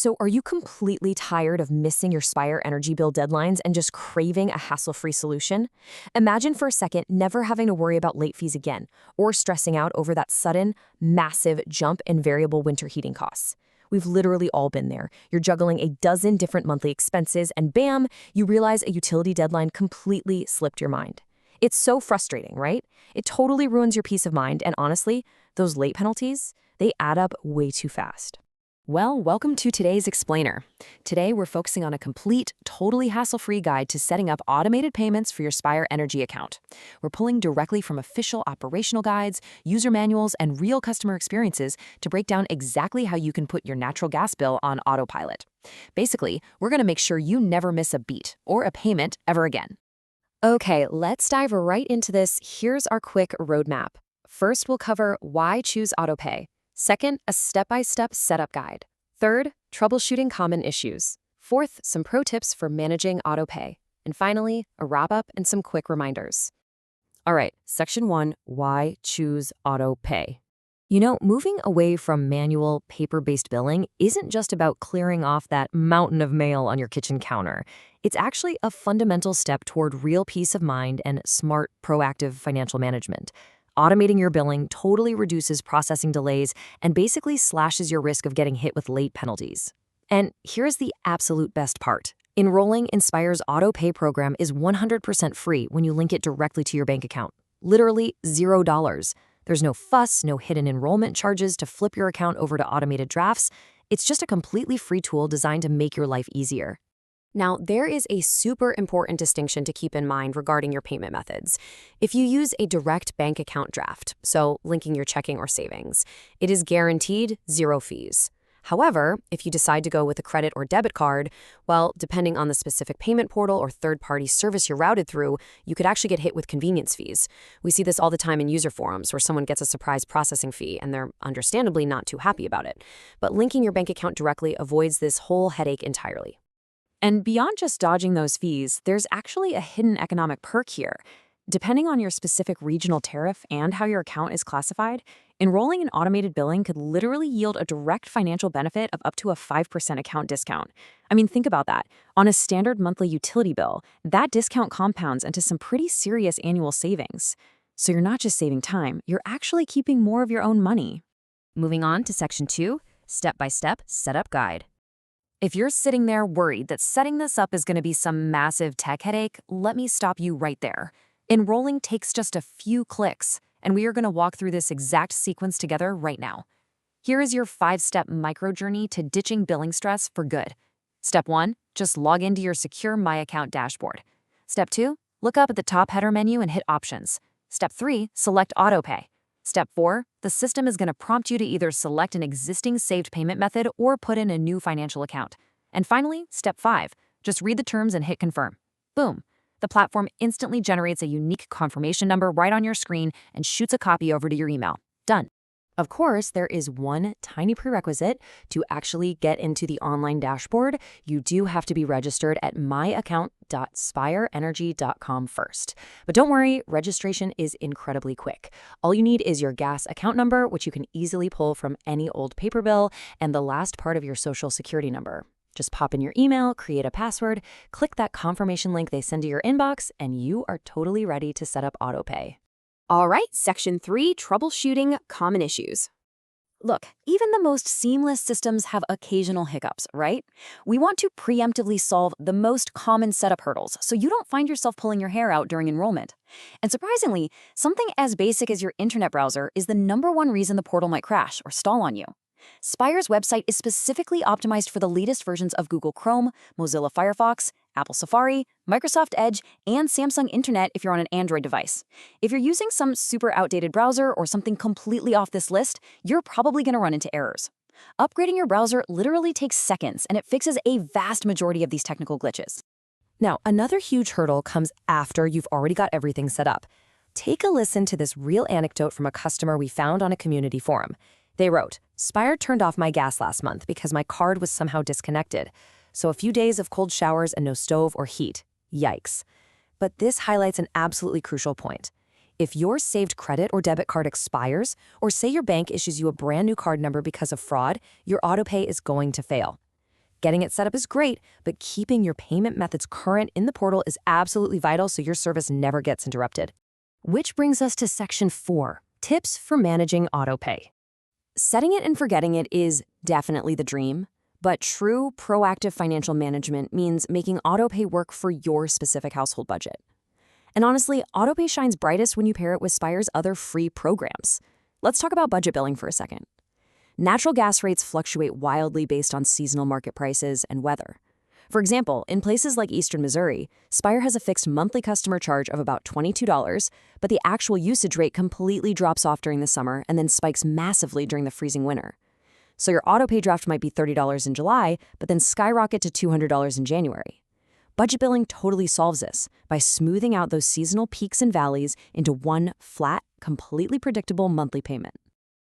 So are you completely tired of missing your Spire Energy bill deadlines and just craving a hassle-free solution? Imagine for a second never having to worry about late fees again, or stressing out over that sudden, massive jump in variable winter heating costs. We've literally all been there. You're juggling a dozen different monthly expenses, and bam, you realize a utility deadline completely slipped your mind. It's so frustrating, right? It totally ruins your peace of mind, and honestly, those late penalties, they add up way too fast. Well, welcome to today's Explainer. Today, we're focusing on a complete, totally hassle-free guide to setting up automated payments for your Spire Energy account. We're pulling directly from official operational guides, user manuals, and real customer experiences to break down exactly how you can put your natural gas bill on autopilot. Basically, we're going to make sure you never miss a beat or a payment ever again. Okay, let's dive right into this. Here's our quick roadmap. First, we'll cover why choose Autopay. Second, a step-by-step setup guide. Third, troubleshooting common issues. Fourth, some pro tips for managing Autopay. And finally, a wrap-up and some quick reminders. All right, Section 1, why choose Autopay? You know, moving away from manual, paper-based billing isn't just about clearing off that mountain of mail on your kitchen counter. It's actually a fundamental step toward real peace of mind and smart, proactive financial management. Automating your billing totally reduces processing delays and basically slashes your risk of getting hit with late penalties. And here's the absolute best part. Enrolling in Spire's Autopay program is 100% free when you link it directly to your bank account. Literally $0. There's no fuss, no hidden enrollment charges to flip your account over to automated drafts. It's just a completely free tool designed to make your life easier. Now, there is a super important distinction to keep in mind regarding your payment methods. If you use a direct bank account draft, so linking your checking or savings, it is guaranteed zero fees. However, if you decide to go with a credit or debit card, well, depending on the specific payment portal or third-party service you're routed through, you could actually get hit with convenience fees. We see this all the time in user forums where someone gets a surprise processing fee and they're understandably not too happy about it. But linking your bank account directly avoids this whole headache entirely. And beyond just dodging those fees, there's actually a hidden economic perk here. Depending on your specific regional tariff and how your account is classified, enrolling in automated billing could literally yield a direct financial benefit of up to a 5% account discount. I mean, think about that. On a standard monthly utility bill, that discount compounds into some pretty serious annual savings. So you're not just saving time, you're actually keeping more of your own money. Moving on to Section 2, Step-by-Step Setup Guide. If you're sitting there worried that setting this up is going to be some massive tech headache, let me stop you right there. Enrolling takes just a few clicks, and we are going to walk through this exact sequence together right now. Here is your 5-step micro-journey to ditching billing stress for good. Step 1, just log into your secure My Account dashboard. Step 2, look up at the top header menu and hit Options. Step 3, select Autopay. Step 4, the system is going to prompt you to either select an existing saved payment method or put in a new financial account. And finally, Step 5, just read the terms and hit Confirm. Boom. The platform instantly generates a unique confirmation number right on your screen and shoots a copy over to your email. Done. Of course, there is one tiny prerequisite to actually get into the online dashboard. You do have to be registered at myaccount.spireenergy.com first. But don't worry, registration is incredibly quick. All you need is your gas account number, which you can easily pull from any old paper bill, and the last part of your social security number. Just pop in your email, create a password, click that confirmation link they send to your inbox, and you are totally ready to set up Autopay. All right, Section 3, Troubleshooting Common Issues. Look, even the most seamless systems have occasional hiccups, right? We want to preemptively solve the most common setup hurdles so you don't find yourself pulling your hair out during enrollment. And surprisingly, something as basic as your internet browser is the #1 reason the portal might crash or stall on you. Spire's website is specifically optimized for the latest versions of Google Chrome, Mozilla Firefox, Apple Safari, Microsoft Edge, and Samsung Internet if you're on an Android device. If you're using some super outdated browser or something completely off this list, you're probably going to run into errors. Upgrading your browser literally takes seconds, and it fixes a vast majority of these technical glitches. Now, another huge hurdle comes after you've already got everything set up. Take a listen to this real anecdote from a customer we found on a community forum. They wrote, "Spire turned off my gas last month because my card was somehow disconnected. So a few days of cold showers and no stove or heat. Yikes." But this highlights an absolutely crucial point. If your saved credit or debit card expires, or say your bank issues you a brand new card number because of fraud, your Autopay is going to fail. Getting it set up is great, but keeping your payment methods current in the portal is absolutely vital so your service never gets interrupted. Which brings us to Section 4, Tips for Managing Autopay. Setting it and forgetting it is definitely the dream, but true proactive financial management means making Autopay work for your specific household budget. And honestly, Autopay shines brightest when you pair it with Spire's other free programs. Let's talk about budget billing for a second. Natural gas rates fluctuate wildly based on seasonal market prices and weather. For example, in places like eastern Missouri, Spire has a fixed monthly customer charge of about $22, but the actual usage rate completely drops off during the summer and then spikes massively during the freezing winter. So your autopay draft might be $30 in July, but then skyrocket to $200 in January. Budget billing totally solves this by smoothing out those seasonal peaks and valleys into one flat, completely predictable monthly payment.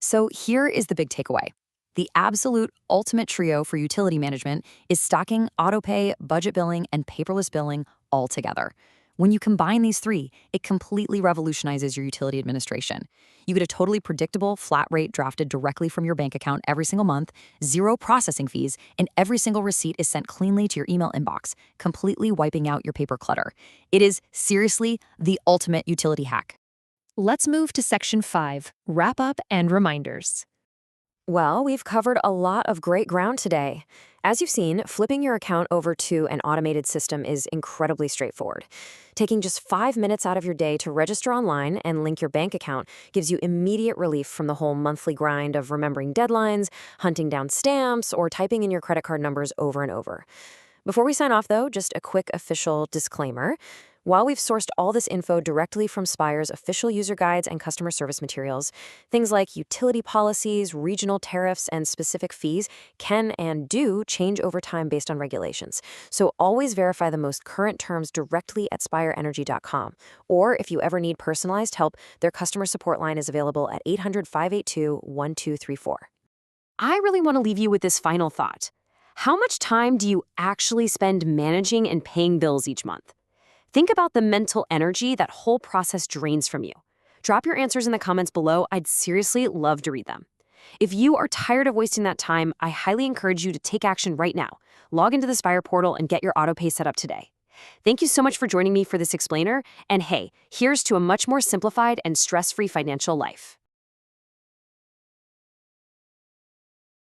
So here is the big takeaway. The absolute ultimate trio for utility management is stocking autopay, budget billing, and paperless billing all together. When you combine these three, it completely revolutionizes your utility administration. You get a totally predictable flat rate drafted directly from your bank account every single month, zero processing fees, and every single receipt is sent cleanly to your email inbox, completely wiping out your paper clutter. It is seriously the ultimate utility hack. Let's move to Section 5, Wrap Up and Reminders. Well, we've covered a lot of great ground today. As you've seen, flipping your account over to an automated system is incredibly straightforward. Taking just 5 minutes out of your day to register online and link your bank account gives you immediate relief from the whole monthly grind of remembering deadlines, hunting down stamps, or typing in your credit card numbers over and over. Before we sign off, though, just a quick official disclaimer. While we've sourced all this info directly from Spire's official user guides and customer service materials, things like utility policies, regional tariffs, and specific fees can and do change over time based on regulations. So always verify the most current terms directly at spireenergy.com. Or if you ever need personalized help, their customer support line is available at 800-582-1234. I really want to leave you with this final thought. How much time do you actually spend managing and paying bills each month? Think about the mental energy that whole process drains from you. Drop your answers in the comments below. I'd seriously love to read them. If you are tired of wasting that time, I highly encourage you to take action right now. Log into the Spire portal and get your autopay set up today. Thank you so much for joining me for this explainer. And hey, here's to a much more simplified and stress-free financial life.